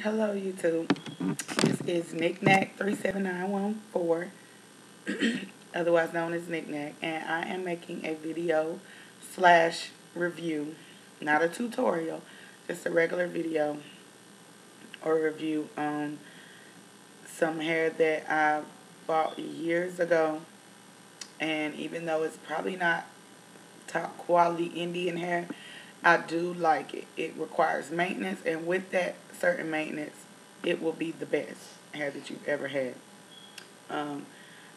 Hello, YouTube. This is Knickknack 37914, otherwise known as Knickknack, and I am making a video slash review, not a tutorial, just a regular video or review on some hair that I bought years ago. And even though it's probably not top quality Indian hair, I do like it. It requires maintenance, and with that certain maintenance, it will be the best hair that you've ever had. Um,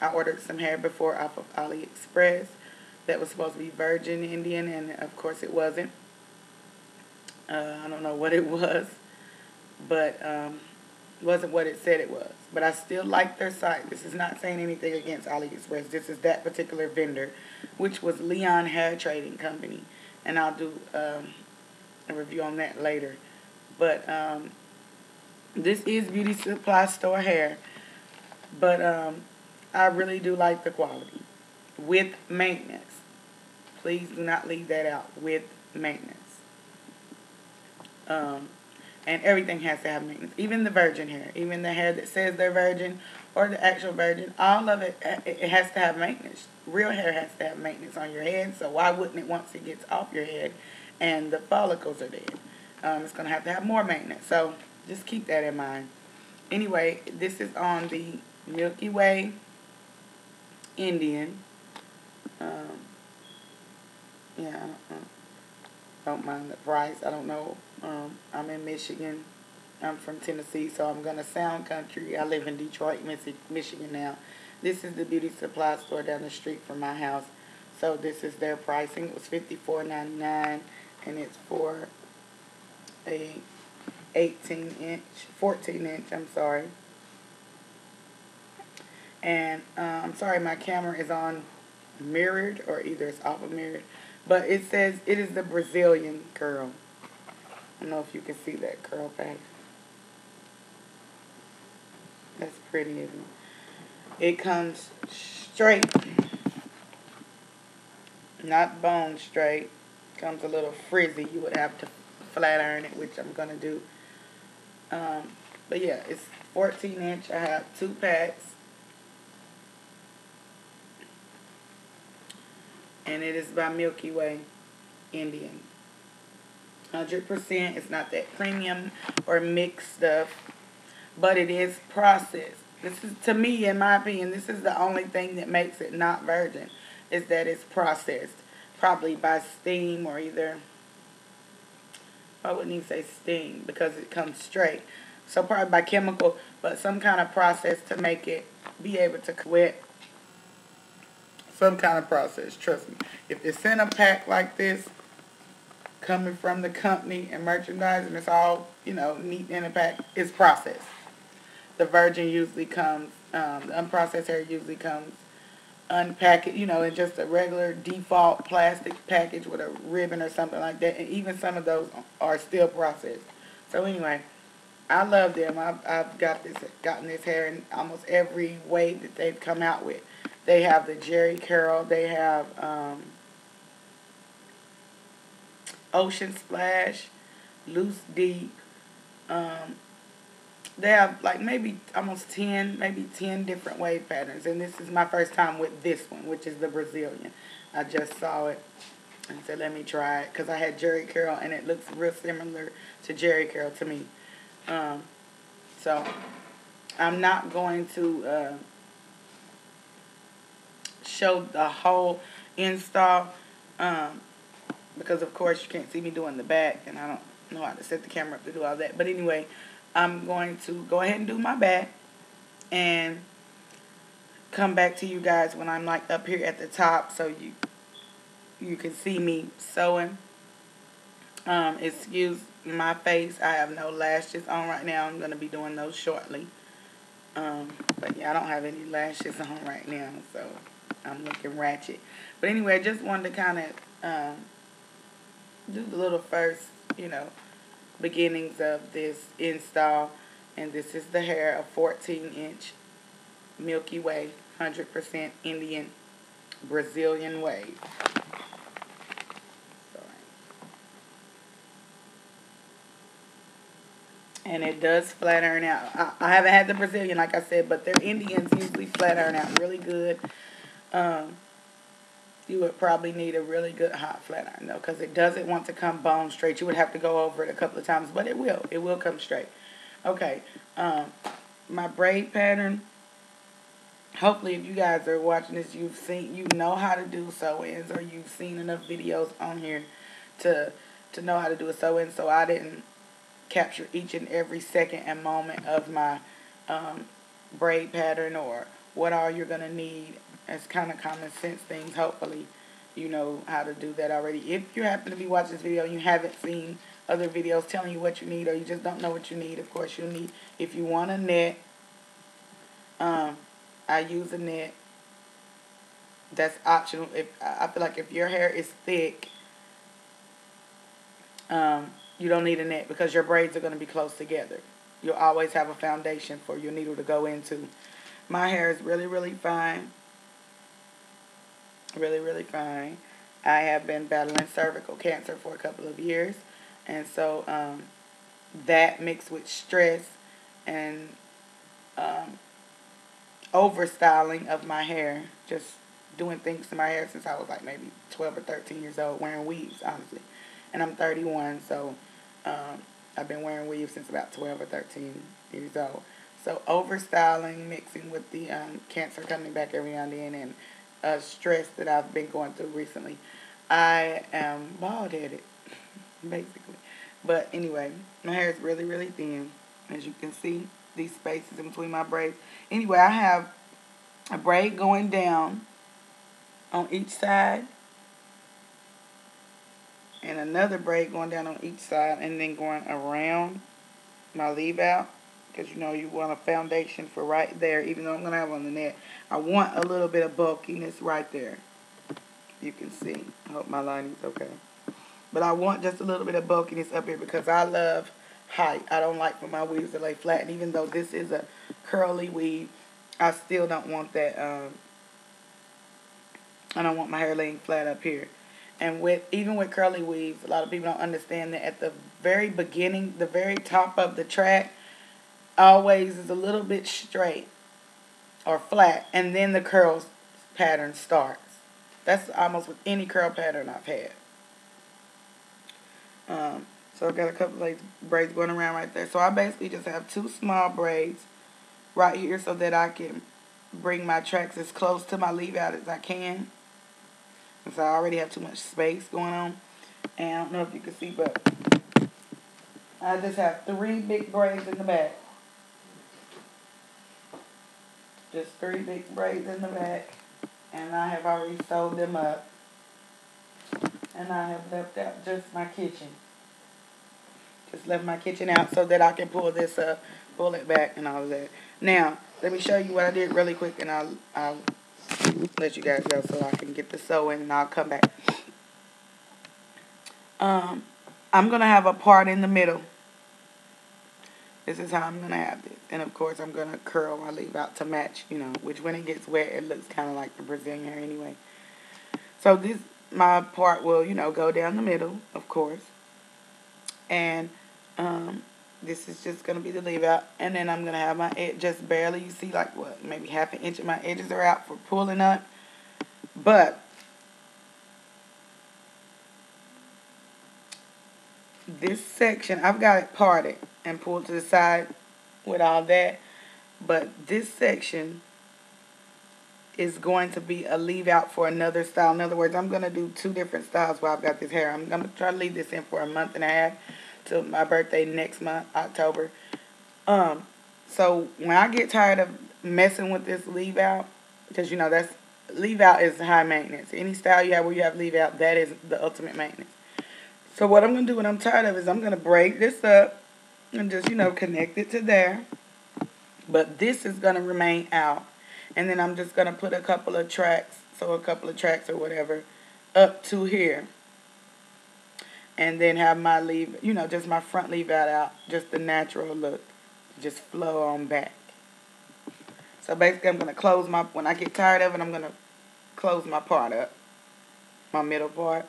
I ordered some hair before off of AliExpress that was supposed to be virgin Indian, and of course it wasn't. I don't know what it was, but it wasn't what it said it was. But I still like their site. This is not saying anything against AliExpress. This is that particular vendor, which was Leon Hair Trading Company, and I'll do a review on that later. But this is beauty supply store hair, but I really do like the quality with maintenance. Please do not leave that out, with maintenance. Um, and everything has to have maintenance. Even the virgin hair, even the hair that says they're virgin or the actual virgin, all of it has to have maintenance. Real hair has to have maintenance on your head, so why wouldn't it once it gets off your head and the follicles are dead? It's going to have more maintenance, so just keep that in mind. Anyway, this is on the Milky Way Indian. Um, yeah, don't mind the price. I don't know. I'm in Michigan. I'm from Tennessee, so I'm going to sound country. I live in Detroit, Michigan now. This is the beauty supply store down the street from my house. So this is their pricing. It was $54.99, and it's for a 14 inch, I'm sorry. And I'm sorry, my camera is on mirrored, or either it's off of mirrored. But it says it is the Brazilian curl. I don't know if you can see that curl pattern. That's pretty, isn't it? It comes straight, not bone straight. Comes a little frizzy. You would have to flat iron it, which I'm going to do. But yeah, it's 14 inch. I have 2 packs. And it is by Milky Way Indian. 100%. It's not that premium or mixed stuff, but it is processed. This is, to me, in my opinion, this is the only thing that makes it not virgin, is that it's processed. Probably by steam, or either, I wouldn't even say steam because it comes straight. So probably by chemical, but some kind of process to make it be able to wet. Some kind of process, trust me. If it's in a pack like this, coming from the company and merchandise, and it's all, neat in a pack, it's processed. The virgin usually comes, the unprocessed hair usually comes unpackaged, in just a regular default plastic package with a ribbon or something like that. And even some of those are still processed. So anyway, I love them. I've gotten this hair in almost every way that they've come out with. They have the Jerry Curl. They have Ocean Splash, Loose Deep. They have like maybe almost 10 different wave patterns. And this is my first time with this one, which is the Brazilian. I just saw it and said, let me try it. Because I had Jerry Curl, and it looks real similar to Jerry Curl to me. So I'm not going to show the whole install, because of course you can't see me doing the back, and I don't know how to set the camera up to do all that. But anyway, I'm going to go ahead and do my back and come back to you guys when I'm like up here at the top, so you can see me sewing. Excuse my face, I have no lashes on right now. I'm going to be doing those shortly. But yeah, I don't have any lashes on right now, so I'm looking ratchet. But anyway, I just wanted to kind of do the little first, beginnings of this install. And this is the hair of 14 inch Milky Way 100% Indian Brazilian wave. And it does flat iron out. I haven't had the Brazilian, like I said, but their Indians usually flat iron out really good. You would probably need a really good hot flat iron, though, because it doesn't want to come bone straight. You would have to go over it a couple of times, but it will. It will come straight. Okay. My braid pattern. Hopefully, if you guys are watching this, you know how to do sew-ins, or you've seen enough videos on here to know how to do a sew-in. So I didn't capture each and every second and moment of my braid pattern, or what all you're going to need. It's kind of common sense things. Hopefully you know how to do that already. If you happen to be watching this video and you haven't seen other videos telling you what you need, or you just don't know what you need, of course you'll need, if you want a net, I use a net. That's optional. I feel like if your hair is thick, you don't need a net, because your braids are going to be close together. You'll always have a foundation for your needle to go into. My hair is really, really fine. Really, really fine. I have been battling cervical cancer for a couple of years. And so that mixed with stress and over-styling of my hair, just doing things to my hair since I was like maybe 12 or 13 years old, wearing weaves, honestly. And I'm 31, so I've been wearing weaves since about 12 or 13 years old. So over-styling, mixing with the cancer coming back every now and then, and stress that I've been going through recently, I am bald-headed, basically. But anyway, my hair is really, really thin. As you can see, these spaces in between my braids. Anyway, I have a braid going down on each side, and another braid going down on each side, and then going around my leave out, because you know you want a foundation for right there. Even though I'm going to have on the net, I want a little bit of bulkiness right there. You can see. I hope my lighting's okay. But I want just a little bit of bulkiness up here, because I love height. I don't like for my weaves to lay flat. And even though this is a curly weave, I still don't want that. I don't want my hair laying flat up here. And even with curly weaves, a lot of people don't understand that at the very beginning, the very top of the track, always is a little bit straight or flat, and then the curls pattern starts. That's almost with any curl pattern I've had. So I've got a couple of braids going around right there. So I basically just have two small braids right here so that I can bring my tracks as close to my leave out as I can. And so I already have too much space going on. And I don't know if you can see, but I just have 3 big braids in the back. Just 3 big braids in the back. And I have already sewed them up. And I have left out just my kitchen. Just left my kitchen out so that I can pull this up, pull it back, and all of that. Now, let me show you what I did really quick, and I'll let you guys go so I can get the sewing, and I'll come back. I'm going to have a part in the middle. This is how I'm going to have this. And, of course, I'm going to curl my leave out to match, you know, which when it gets wet, it looks kind of like the Brazilian hair anyway. So this, my part will, you know, go down the middle, of course. And this is just going to be the leave out. And then I'm going to have my edge just barely, you see, like, what, maybe half an inch of my edges are out for pulling up. But this section, I've got it parted and pulled to the side with all that. But this section is going to be a leave out for another style. In other words, I'm going to do 2 different styles while I've got this hair. I'm going to try to leave this in for a month and a half till my birthday next month, October. So when I get tired of messing with this leave out, because you know that's leave out is high maintenance. Any style you have where you have leave out, that is the ultimate maintenance. So what I'm going to do when I'm tired of it is I'm going to braid this up and just, you know, connect it to there. But this is going to remain out. And then I'm just going to put a couple of tracks, so a couple of tracks or whatever, up to here. And then have my leave, you know, just my front leave out, just the natural look. Just flow on back. So basically I'm going to close my, when I get tired of it, I'm going to close my part up, my middle part,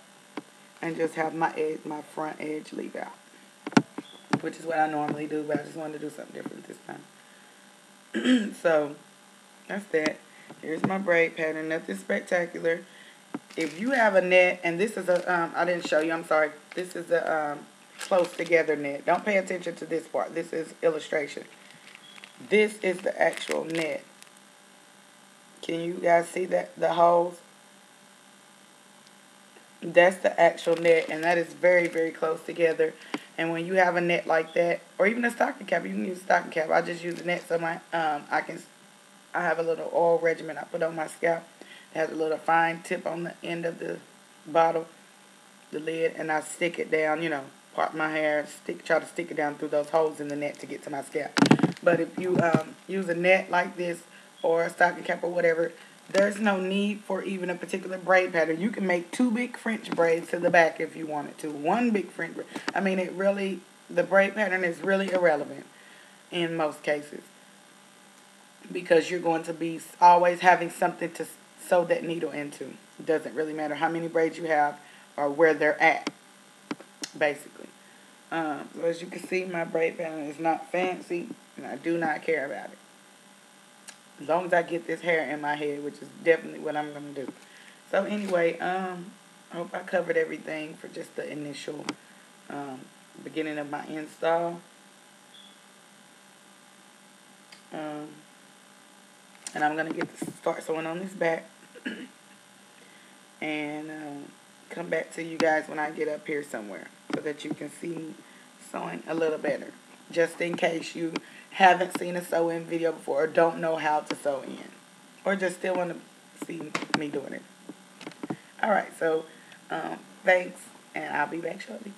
and just have my edge, my front edge leave out. which is what I normally do, but I just wanted to do something different this time. So that's that. Here's my braid pattern. Nothing spectacular. If you have a net, and this is a, I didn't show you, I'm sorry. This is a close together net. Don't pay attention to this part. This is illustration. This is the actual net. Can you guys see that, the holes? That's the actual net, and that is very, very close together. And when you have a net like that, or even a stocking cap, you can use a stocking cap. I just use a net so my I have a little oil regimen I put on my scalp. It has a little fine tip on the end of the bottle, the lid, and I stick it down, you know, part my hair, try to stick it down through those holes in the net to get to my scalp. But if you use a net like this or a stocking cap or whatever, there's no need for even a particular braid pattern. You can make 2 big French braids to the back if you wanted to. 1 big French braid. I mean, the braid pattern is really irrelevant in most cases, because you're going to be always having something to sew that needle into. It doesn't really matter how many braids you have or where they're at, basically. So as you can see, my braid pattern is not fancy, and I do not care about it. As long as I get this hair in my head, which is definitely what I'm going to do. So anyway, I hope I covered everything for just the initial beginning of my install. And I'm going to start sewing on this back. And come back to you guys when I get up here somewhere, so that you can see me sewing a little better, just in case you haven't seen a sew-in video before or don't know how to sew in, or just still want to see me doing it. Alright, so thanks, and I'll be back shortly.